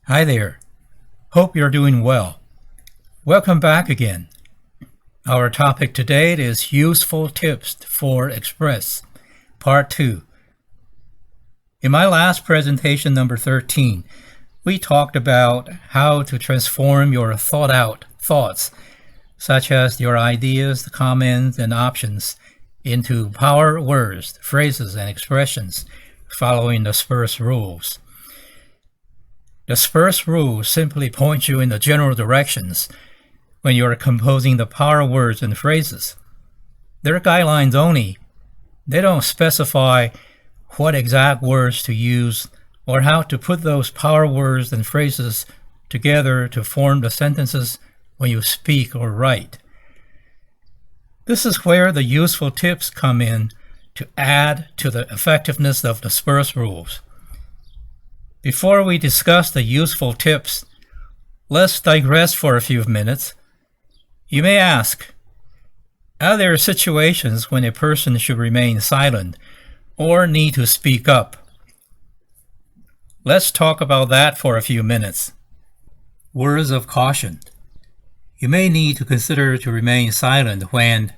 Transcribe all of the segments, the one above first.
Hi there. Hope you're doing well. Welcome back again. Our topic today is Useful Tips for Express, Part 2. In my last presentation, number 13, we talked about how to transform your thought-out thoughts, such as your ideas, comments, and options, into power words, phrases, and expressions, following the Spurs rules. The Spurs rule simply points you in the general directions when you're composing the power words and phrases. They're guidelines only. They don't specify what exact words to use or how to put those power words and phrases together to form the sentences when you speak or write. This is where the useful tips come in to add to the effectiveness of the Spurs rules. Before we discuss the useful tips, let's digress for a few minutes. You may ask, are there situations when a person should remain silent or need to speak up? Let's talk about that for a few minutes. Words of caution. You may need to consider to remain silent when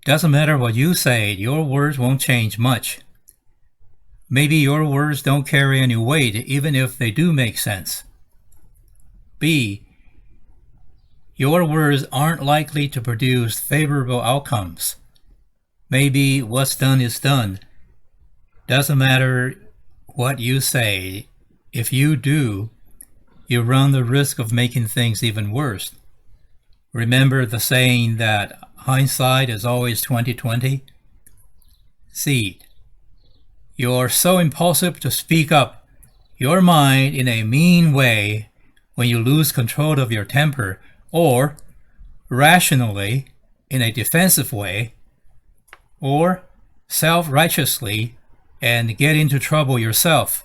doesn't matter what you say, your words won't change much. Maybe your words don't carry any weight even if they do make sense. B. Your words aren't likely to produce favorable outcomes. Maybe what's done is done. Doesn't matter what you say. If you do, you run the risk of making things even worse. Remember the saying that hindsight is always 20/20? C. You're so impulsive to speak up your mind in a mean way when you lose control of your temper, or rationally in a defensive way, or self-righteously and get into trouble yourself.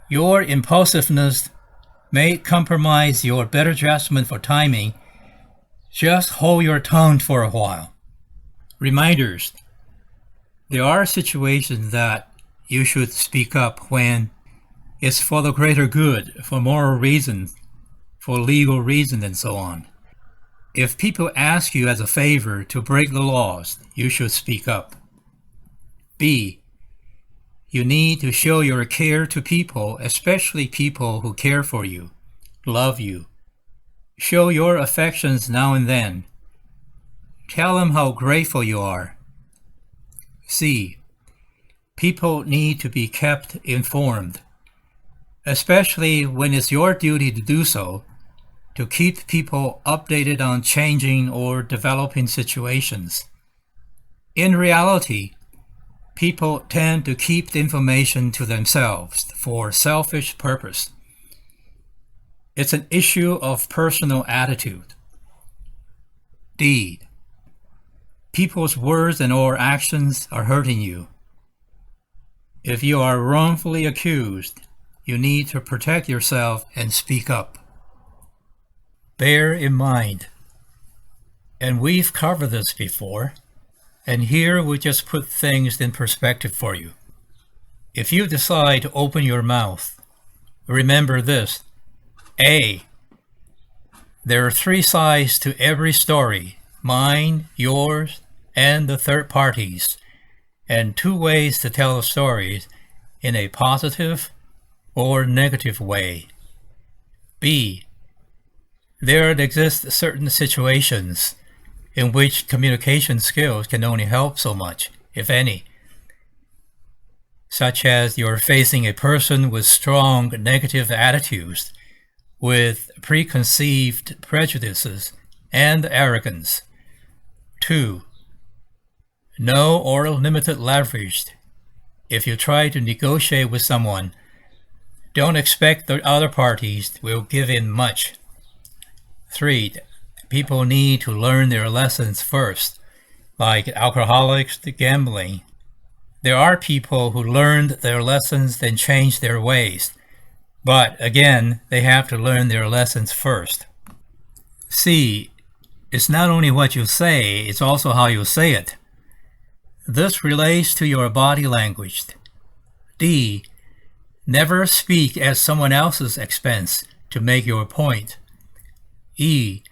Your impulsiveness may compromise your better judgment for timing. Just hold your tongue for a while. Reminders. There are situations that you should speak up when it's for the greater good, for moral reasons, for legal reasons, and so on. If people ask you as a favor to break the laws, you should speak up. B. You need to show your care to people, especially people who care for you, love you. Show your affections now and then. Tell them how grateful you are. C. People need to be kept informed, especially when it's your duty to do so, to keep people updated on changing or developing situations. In reality, people tend to keep the information to themselves for selfish purpose. It's an issue of personal attitude. D. People's words and or actions are hurting you. If you are wrongfully accused, you need to protect yourself and speak up. Bear in mind, and we've covered this before, and here we just put things in perspective for you. If you decide to open your mouth, remember this. A. There are 3 sides to every story: mine, yours, and the third parties, and 2 ways to tell the stories in a positive or negative way. B. There exist certain situations in which communication skills can only help so much, if any, such as you're facing a person with strong negative attitudes, with preconceived prejudices and arrogance. 2. No or limited leverage. If you try to negotiate with someone, don't expect the other parties will give in much. 3. People need to learn their lessons first, like alcoholics to gambling. There are people who learned their lessons then changed their ways, but again, they have to learn their lessons first. C. It's not only what you say, it's also how you say it. This relates to your body language. D. Never speak at someone else's expense to make your point. E.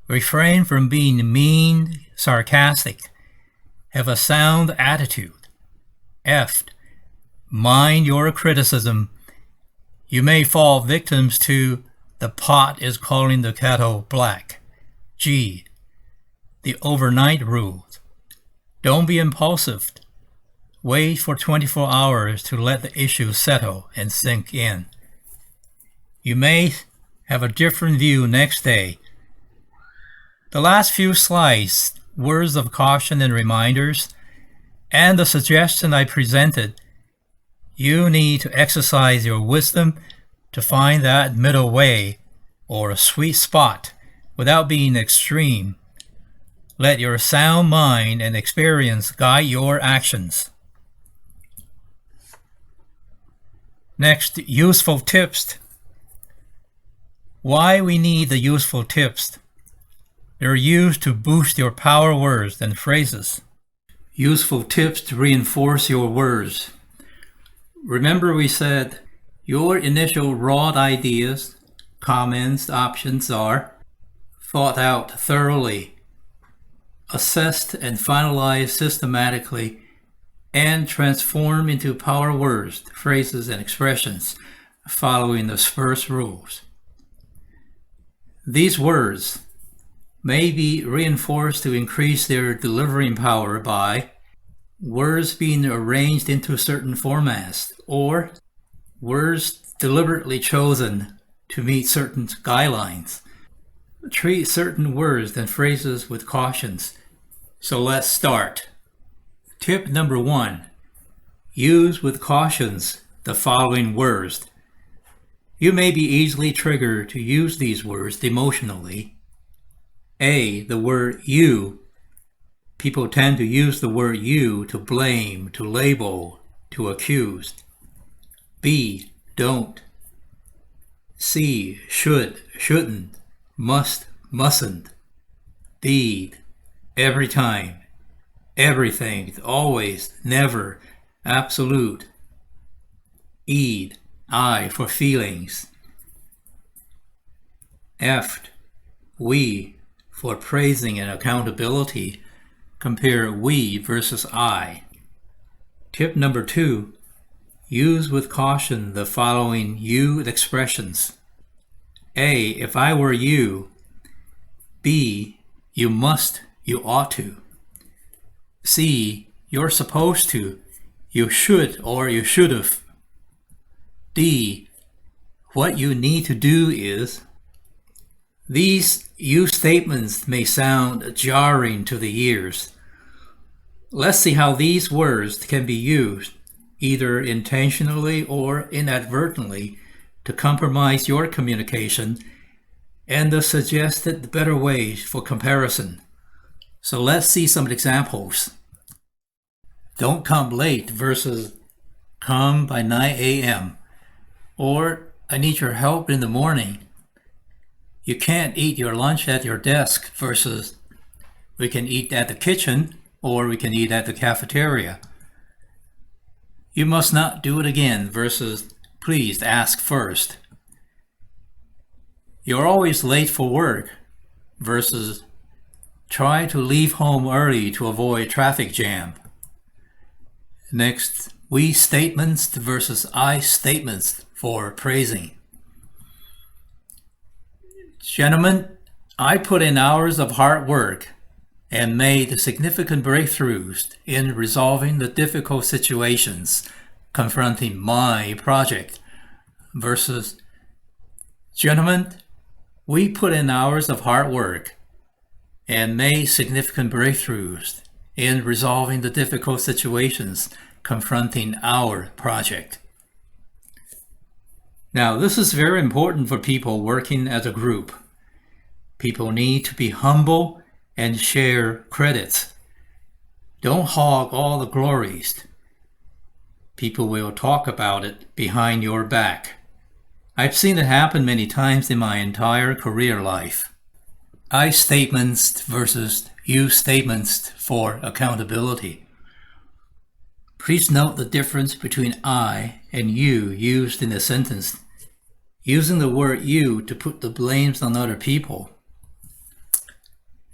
Refrain from being mean, sarcastic. Have a sound attitude. F. Mind your criticism. You may fall victims to the pot is calling the kettle black. G. The overnight rule. Don't be impulsive. Wait for 24 hours to let the issue settle and sink in. You may have a different view next day. The last few slides, words of caution and reminders, and the suggestion I presented, you need to exercise your wisdom to find that middle way or a sweet spot without being extreme. Let your sound mind and experience guide your actions. Next, useful tips. Why we need the useful tips? They're used to boost your power words and phrases. Useful tips to reinforce your words. Remember we said your initial raw ideas, comments, options are thought out thoroughly, assessed and finalized systematically, and transformed into power words, phrases, and expressions following the first rules. These words may be reinforced to increase their delivering power by words being arranged into certain formats or words deliberately chosen to meet certain guidelines. Treat certain words and phrases with cautions. So let's start. Tip number 1. Use with cautions the following words. You may be easily triggered to use these words emotionally. A. The word you. People tend to use the word you to blame, to label, to accuse. B. Don't. C. Should, shouldn't, must, mustn't. D. Every time, everything, always, never, absolute. E. I for feelings. F. We for praising and accountability. Compare we versus I. Tip number 2. Use with caution the following you expressions. A. If I were you. B. You must, you ought to. C. You're supposed to, you should or you should have. D. What you need to do is. These you statements may sound jarring to the ears. Let's see how these words can be used, either intentionally or inadvertently, to compromise your communication and the suggested better ways for comparison. So let's see some examples. Don't come late versus come by 9 a.m. Or I need your help in the morning. You can't eat your lunch at your desk versus we can eat at the kitchen or we can eat at the cafeteria. You must not do it again versus please ask first. You're always late for work versus try to leave home early to avoid traffic jam. Next, we statements versus I statements for praising. Gentlemen, I put in hours of hard work and made significant breakthroughs in resolving the difficult situations confronting my project. Versus, gentlemen, we put in hours of hard work and made significant breakthroughs in resolving the difficult situations confronting our project. Now, this is very important for people working as a group. People need to be humble and share credits. Don't hog all the glories. People will talk about it behind your back. I've seen it happen many times in my entire career life. I statements versus you statements for accountability. Please note the difference between I and you used in a sentence. Using the word you to put the blames on other people.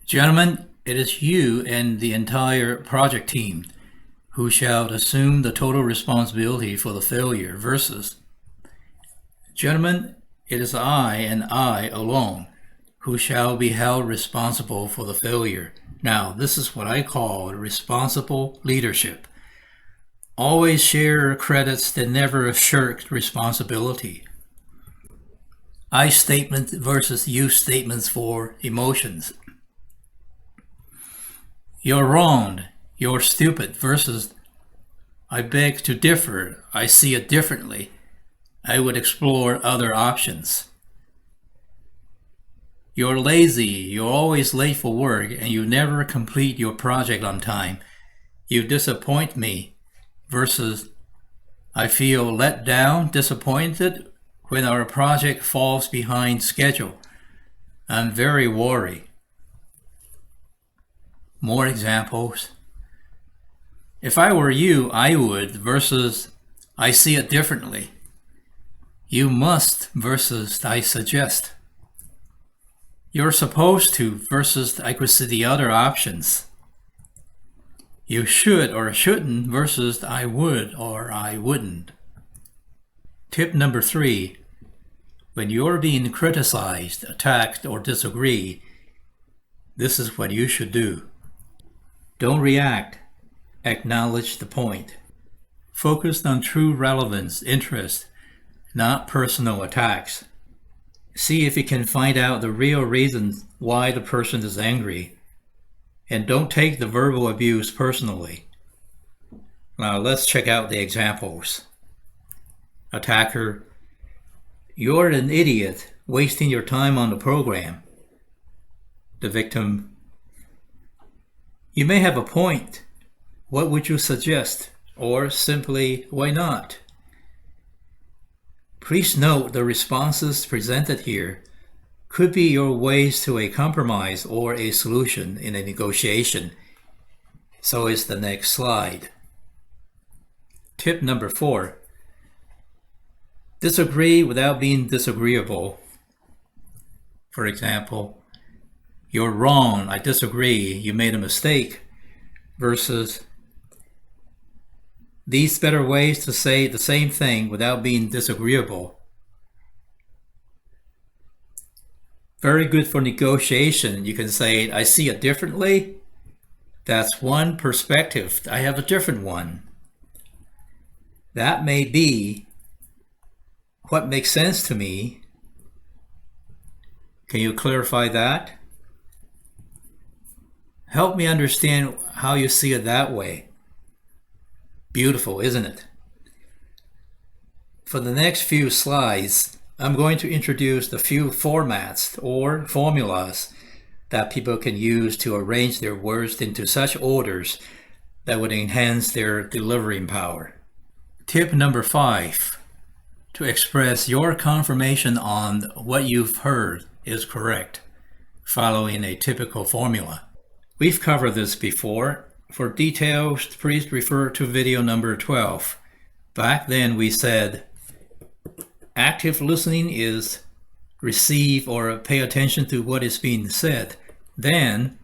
Gentlemen, it is you and the entire project team who shall assume the total responsibility for the failure versus, gentlemen, it is I and I alone who shall be held responsible for the failure. Now, this is what I call responsible leadership. Always share credits that never shirk responsibility. I statement versus you statements for emotions. You're wrong, you're stupid versus I beg to differ, I see it differently. I would explore other options. You're lazy, you're always late for work, and you never complete your project on time. You disappoint me versus I feel let down, disappointed when our project falls behind schedule. I'm very worried. More examples. If I were you, I would versus I see it differently. You must versus I suggest. You're supposed to versus I could see the other options. You should or shouldn't versus I would or I wouldn't. Tip number 3. When you're being criticized, attacked, or disagree, this is what you should do. Don't react. Acknowledge the point. Focus on true relevance, interest, not personal attacks. See if you can find out the real reasons why the person is angry. And don't take the verbal abuse personally. Now let's check out the examples. Attacker, you're an idiot, wasting your time on the program. The victim, you may have a point. What would you suggest? Or simply, why not? Please note the responses presented here could be your ways to a compromise or a solution in a negotiation. So is the next slide. Tip number 4. Disagree without being disagreeable. For example, you're wrong, I disagree, you made a mistake, versus these better ways to say the same thing without being disagreeable. Very good for negotiation. You can say, I see it differently. That's one perspective. I have a different one. That may be what makes sense to me. Can you clarify that? Help me understand how you see it that way. Beautiful, isn't it? For the next few slides, I'm going to introduce the few formats or formulas that people can use to arrange their words into such orders that would enhance their delivering power. Tip number 5. To express your confirmation on what you've heard is correct, following a typical formula. We've covered this before. For details, please refer to video number 12. Back then we said, active listening is receive or pay attention to what is being said. Then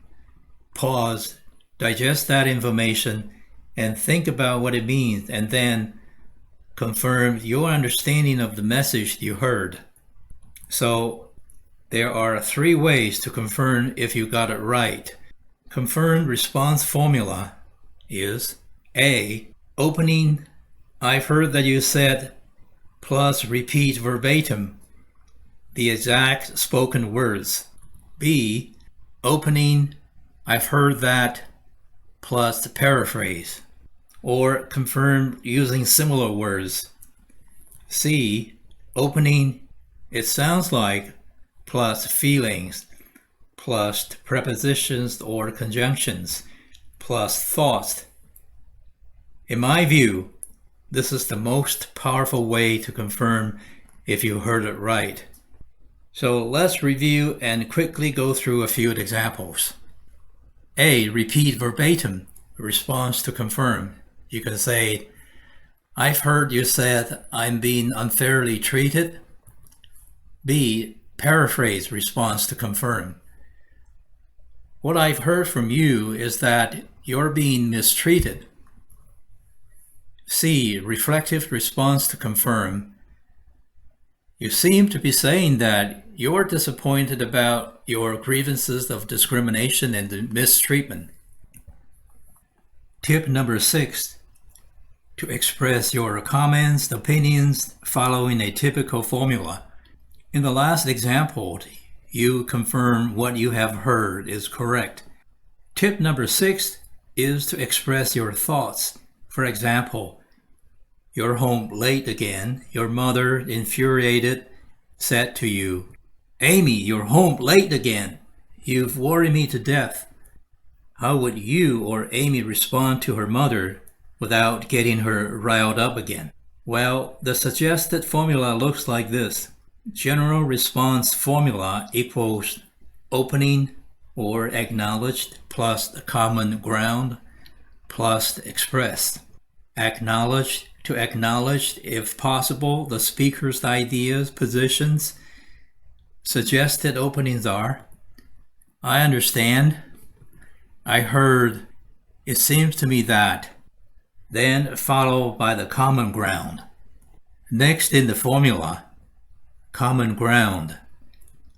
pause, digest that information, and think about what it means, and then confirm your understanding of the message you heard. So there are 3 ways to confirm if you got it right. Confirmed response formula is A. Opening, I've heard that you said, plus repeat verbatim the exact spoken words. B. Opening, I've heard that, plus paraphrase, or confirm using similar words. C. Opening, it sounds like, plus feelings, plus prepositions or conjunctions, plus thoughts. In my view, this is the most powerful way to confirm if you heard it right. So let's review and quickly go through a few examples. A. Repeat verbatim, response to confirm. You can say, I've heard you said I'm being unfairly treated. B. Paraphrase response to confirm. What I've heard from you is that you're being mistreated. C. Reflective response to confirm. You seem to be saying that you're disappointed about your grievances of discrimination and mistreatment. Tip number 6. To express your comments, opinions following a typical formula. In the last example, you confirm what you have heard is correct. Tip number 6 is to express your thoughts. For example, you're home late again. Your mother, infuriated, said to you, Amy, you're home late again. You've worried me to death. How would you or Amy respond to her mother without getting her riled up again? Well, the suggested formula looks like this. General response formula equals opening or acknowledged plus the common ground plus expressed. Acknowledged to acknowledge, if possible, the speaker's ideas, positions. Suggested openings are, I understand, I heard, it seems to me that, then followed by the common ground. Next in the formula, common ground,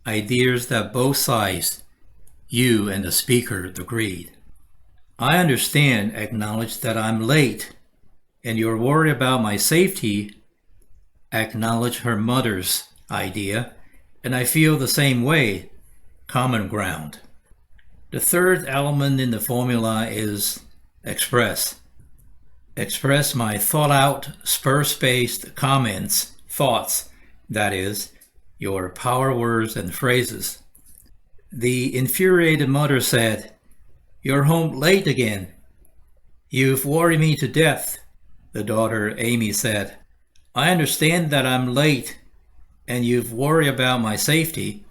ideas that both sides, you and the speaker, agreed. I understand, acknowledge that I'm late and you're worried about my safety, acknowledge her mother's idea, and I feel the same way, common ground. The third element in the formula is express. Express my thought-out, spur-spaced comments, thoughts, that is, your power words and phrases. The infuriated mother said, You're home late again. You've worried me to death. The daughter, Amy, said, I understand that I'm late and you've worried about my safety,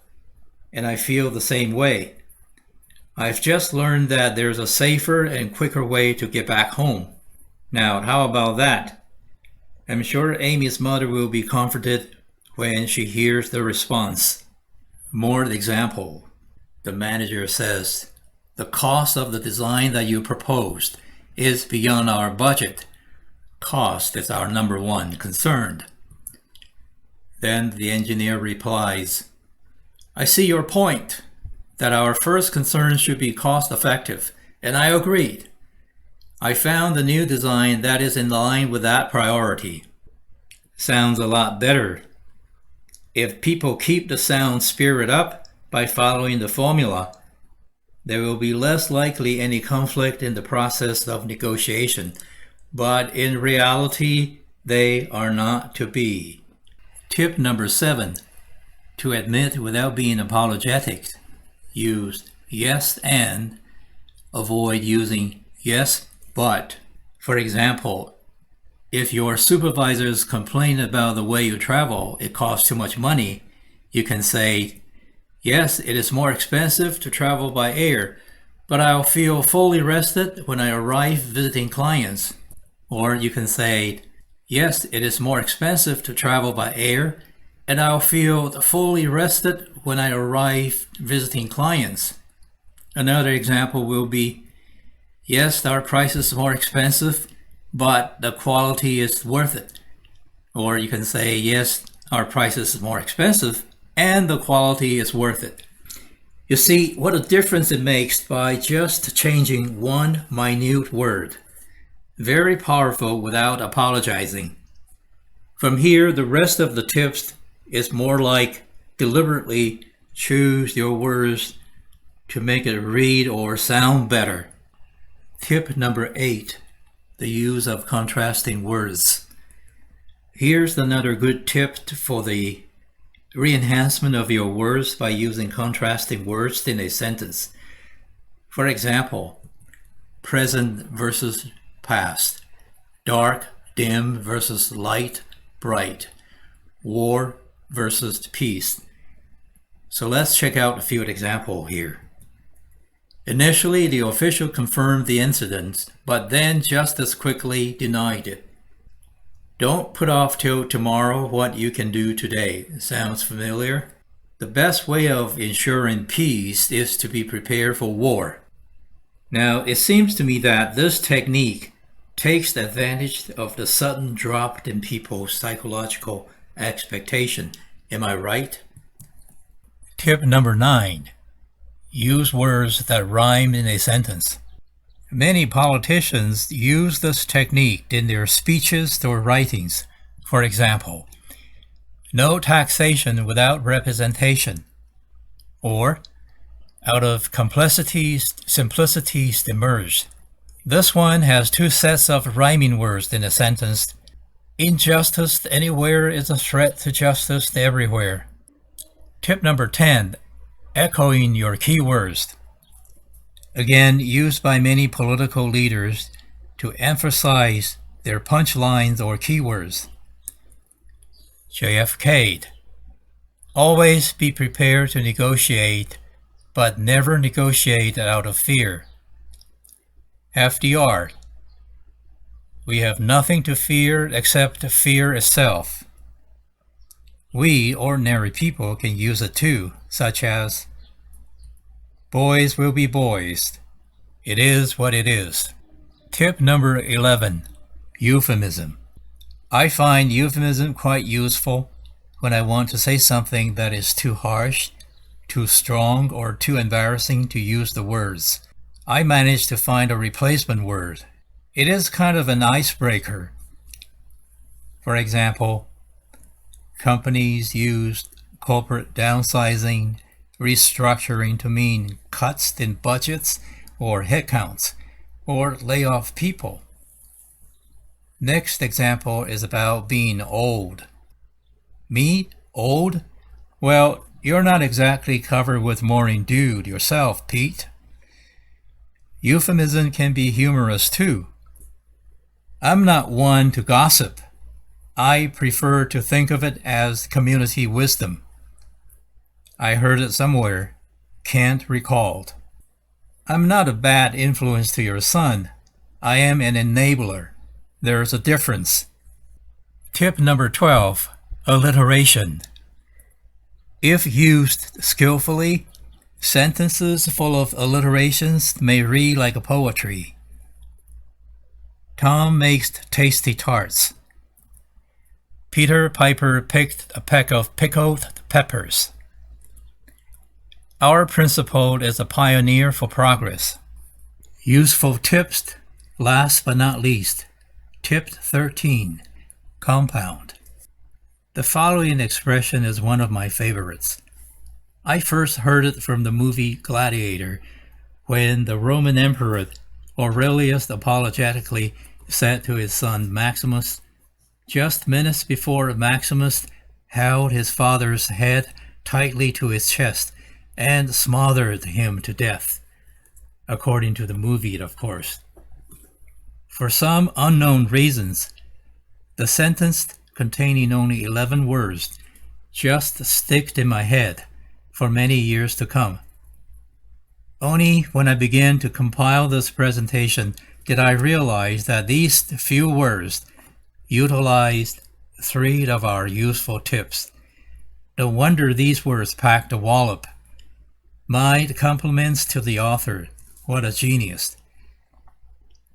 and I feel the same way. I've just learned that there's a safer and quicker way to get back home. Now, how about that? I'm sure Amy's mother will be comforted when she hears the response. More example. The manager says, the cost of the design that you proposed is beyond our budget. Cost is our number one concern. Then the engineer replies, I see your point, that our first concern should be cost effective, and I agreed. I found a new design that is in line with that priority. Sounds a lot better. If people keep the sound spirit up by following the formula, there will be less likely any conflict in the process of negotiation. But in reality, they are not to be. Tip number 7. To admit without being apologetic. Use yes and. Avoid using yes but. For example, if your supervisors complain about the way you travel, it costs too much money, you can say, yes, it is more expensive to travel by air, but I'll feel fully rested when I arrive visiting clients. Or you can say, yes, it is more expensive to travel by air, and I'll feel fully rested when I arrive visiting clients. Another example will be, yes, our price is more expensive, but the quality is worth it. Or you can say, yes, our price is more expensive, and the quality is worth it. You see what a difference it makes by just changing one minute word. Very powerful without apologizing. From here, the rest of the tips is more like deliberately choose your words to make it read or sound better. Tip number 8, the use of contrasting words. Here's another good tip for the re-enhancement of your words by using contrasting words in a sentence. For example, present versus past, dark, dim versus light, bright, war versus peace. So let's check out a few examples here. Initially, the official confirmed the incident, but then just as quickly denied it. Don't put off till tomorrow what you can do today. Sounds familiar? The best way of ensuring peace is to be prepared for war. Now, it seems to me that this technique takes advantage of the sudden drop in people's psychological expectation. Am I right? Tip number 9. Use words that rhyme in a sentence. Many politicians use this technique in their speeches or writings. For example, no taxation without representation, or out of complexities, simplicities emerge. This one has 2 sets of rhyming words in a sentence. Injustice anywhere is a threat to justice everywhere. Tip number 10. Echoing your keywords. Again, used by many political leaders to emphasize their punchlines or keywords. JFK. Always be prepared to negotiate, but never negotiate out of fear. FDR. We have nothing to fear except fear itself. We, ordinary people, can use it too, such as, boys will be boys. It is what it is. Tip number 11. Euphemism. I find euphemism quite useful when I want to say something that is too harsh, too strong, or too embarrassing to use the words. I managed to find a replacement word. It is kind of an icebreaker. For example, companies used corporate downsizing, restructuring to mean cuts in budgets or headcounts, or lay off people. Next example is about being old. Me? Old? Well, you're not exactly covered with morning dew yourself, Pete. Euphemism can be humorous too. I'm not one to gossip. I prefer to think of it as community wisdom. I heard it somewhere, can't recall. I'm not a bad influence to your son. I am an enabler. There's a difference. Tip number 12. Alliteration. If used skillfully, sentences full of alliterations may read like a poetry. Tom makes tasty tarts. Peter Piper picked a peck of pickled peppers. Our principal is a pioneer for progress. Useful tips, last but not least. Tip 13. Compound. The following expression is one of my favorites. I first heard it from the movie Gladiator, when the Roman Emperor Aurelius apologetically said to his son Maximus, just minutes before Maximus held his father's head tightly to his chest and smothered him to death, according to the movie, of course. For some unknown reasons, the sentence containing only 11 words just sticked in my head for many years to come. Only when I began to compile this presentation did I realize that these few words utilized 3 of our useful tips. No wonder these words packed a wallop. My compliments to the author. What a genius.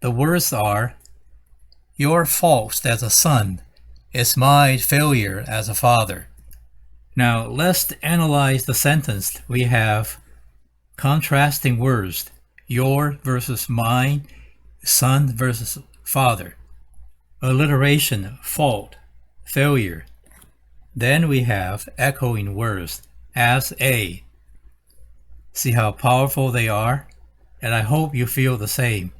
The words are, your fault as a son is my failure as a father. Now let's analyze the sentence. We have contrasting words, your versus mine, son versus father. Alliteration, fault, failure. Then we have echoing words, as a. See how powerful they are? And I hope you feel the same.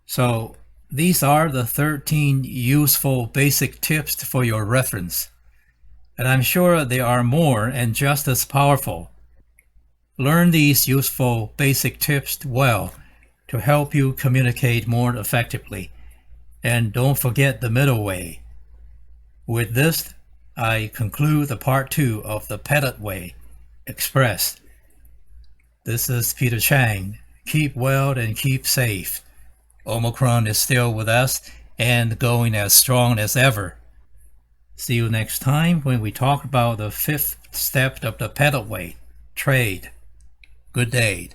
So these are the 13 useful basic tips for your reference. And I'm sure there are more and just as powerful. Learn these useful basic tips well to help you communicate more effectively. And don't forget the middle way. With this, I conclude the part 2 of the PELETE way, express. This is Peter Chang, Keep well and keep safe. Omicron is still with us and going as strong as ever. See you next time when we talk about the 5th step of the PELETE way, trade. Good day.